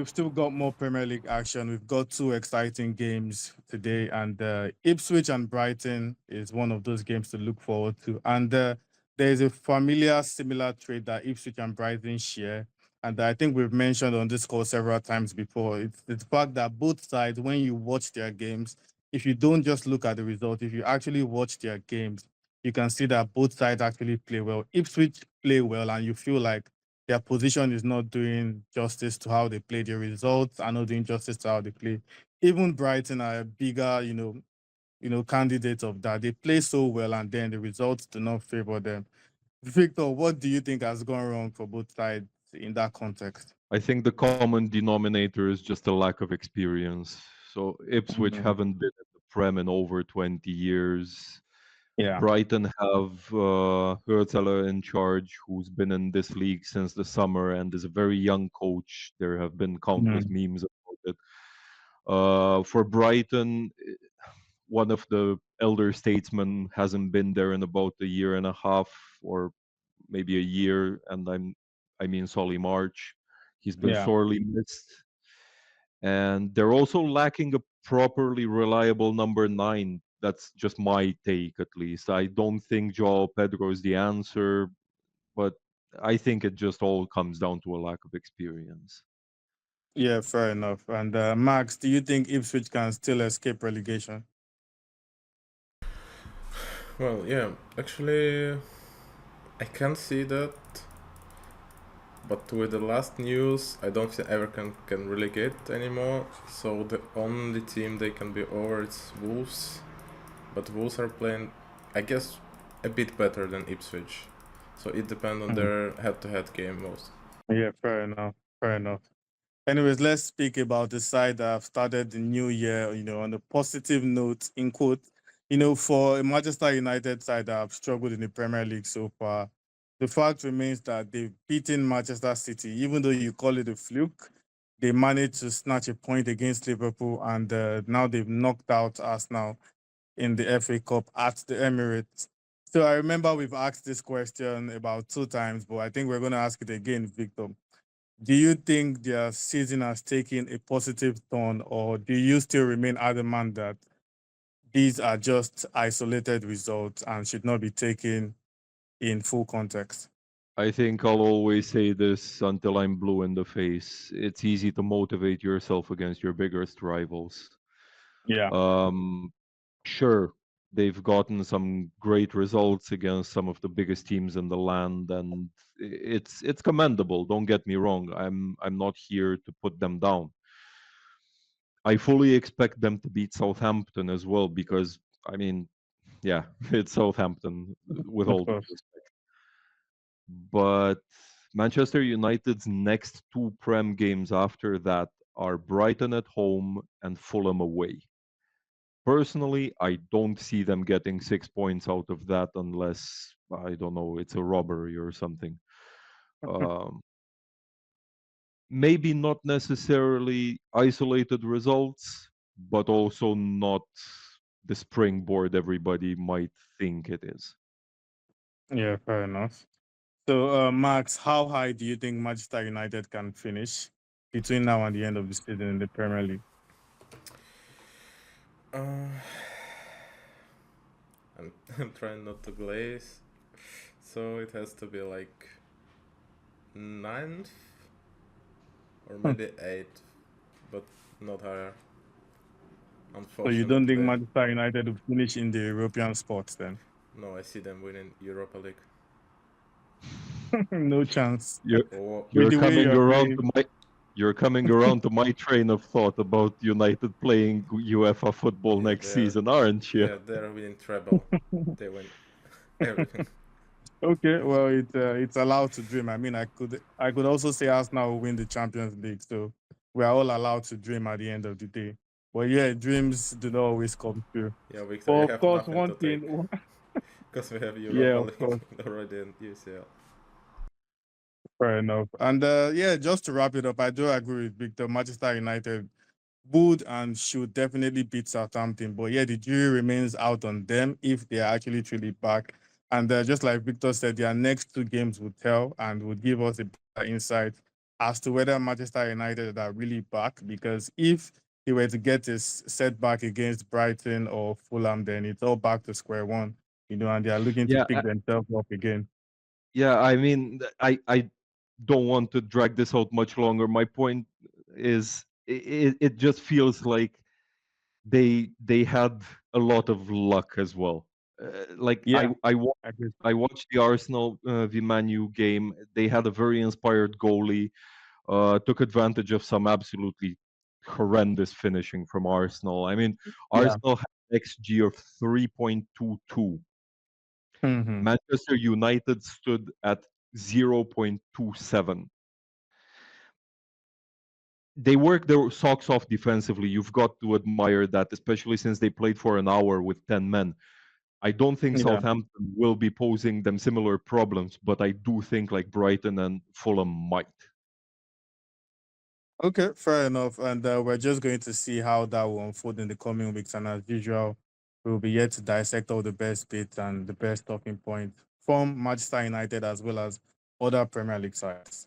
we've still got more Premier League action. We've got two exciting games today, and Ipswich and Brighton is one of those games to look forward to. And there is a familiar, similar trait that Ipswich and Brighton share, and I think we've mentioned on this call several times before. It's the fact that both sides, when you watch their games, if you don't just look at the result, if you actually watch their games, you can see that both sides actually play well. Ipswich play well, and you feel like their position is not doing justice to how they play. The results are not doing justice to how they play. Even Brighton are a bigger, candidate of that. They play so well, and then the results do not favor them. Victor, what do you think has gone wrong for both sides in that context? I think the common denominator is just a lack of experience. So Ipswich Mhm. haven't been in the Prem in over 20 years. Yeah. Brighton have Hurtele in charge, who's been in this league since the summer and is a very young coach. There have been countless Mm. memes about it. For Brighton, one of the elder statesmen hasn't been there in about a year and a half, or maybe a year, and I mean Solly March. He's been Yeah. sorely missed, and they're also lacking a properly reliable number nine. That's just my take, at least. I don't think Joao Pedro is the answer, but I think it just all comes down to a lack of experience. Yeah, fair enough. And Max, do you think Ipswich can still escape relegation? Well, yeah, actually, I can see that, but with the last news, I don't think Everton can relegate anymore. So the only team they can be over is Wolves, but Wolves are playing, I guess, a bit better than Ipswich. So it depends on Mm. their head-to-head game most. Yeah, fair enough. Fair enough. Anyways, let's speak about the side that have started the new year, on a positive note, in quote. For a Manchester United side that have struggled in the Premier League so far, the fact remains that they've beaten Manchester City, even though you call it a fluke. They managed to snatch a point against Liverpool, and now they've knocked out Arsenal in the FA Cup at the Emirates. So I remember we've asked this question about two times, but I think we're going to ask it again, Victor. Do you think their season has taken a positive turn, or do you still remain adamant that these are just isolated results and should not be taken in full context? I think I'll always say this until I'm blue in the face. It's easy to motivate yourself against your biggest rivals. Yeah, Um, sure, they've gotten some great results against some of the biggest teams in the land, and it's commendable. Don't get me wrong. I'm not here to put them down. I fully expect them to beat Southampton as well because I mean, yeah, it's Southampton with of all due course. respect. But Manchester United's next two Prem games after that are Brighton at home and Fulham away. Personally, I don't see them getting 6 points out of that unless, I don't know, it's a robbery or something. Um, Maybe not necessarily isolated results, but also not the springboard everybody might think it is. Yeah, fair enough. So, Max, how high do you think Manchester United can finish between now and the end of the season in the Premier League? Uh, I'm, I'm trying not to glaze, so it has to be like ninth or Hmm. maybe eighth, but not higher, So you don't think unfortunately. Manchester United will finish in the European spots then? No, I see them winning Europa League. No chance. You're Or With you're the way coming you're around playing. to my train of thought about United playing UEFA football yeah, next season, aren't you? they're winning treble. They win everything. Okay, well, it's allowed to dream. I mean, I could also say Arsenal will win the Champions League, so we are all allowed to dream at the end of the day. But yeah, dreams do not always come true. Yeah, Victor, But you of have course, nothing one to take thing, because we have yeah, Europa of League course, already in UCL. fair enough. And yeah, just to wrap it up, I do agree with Victor. Manchester United would and should definitely beat Southampton, but yeah, the jury remains out on them if they are actually truly back. And just like Victor said, their next two games would tell and would give us a better insight as to whether Manchester United are really back. Because if he were to get his setback against Brighton or Fulham, then it's all back to square one, and they are looking to Yeah, pick themselves up again. yeah. I mean, I don't want to drag this out much longer. My point is, it just feels like they had a lot of luck as well. Like Yeah, I I agree. I watched the Arsenal v Man U game. They had a very inspired goalie. Took advantage of some absolutely horrendous finishing from Arsenal. I mean, Yeah. Arsenal had XG of 3.22. Hmm. Manchester United stood at 0.27. They worked their socks off defensively. You've got to admire that, especially since they played for an hour with 10 men. I don't think Yeah. Southampton will be posing them similar problems, but I do think like Brighton and Fulham might. Okay, fair enough. And we're just going to see how that will unfold in the coming weeks. And as usual, we'll be here to dissect all the best bits and the best talking points from Manchester United as well as other Premier League sides.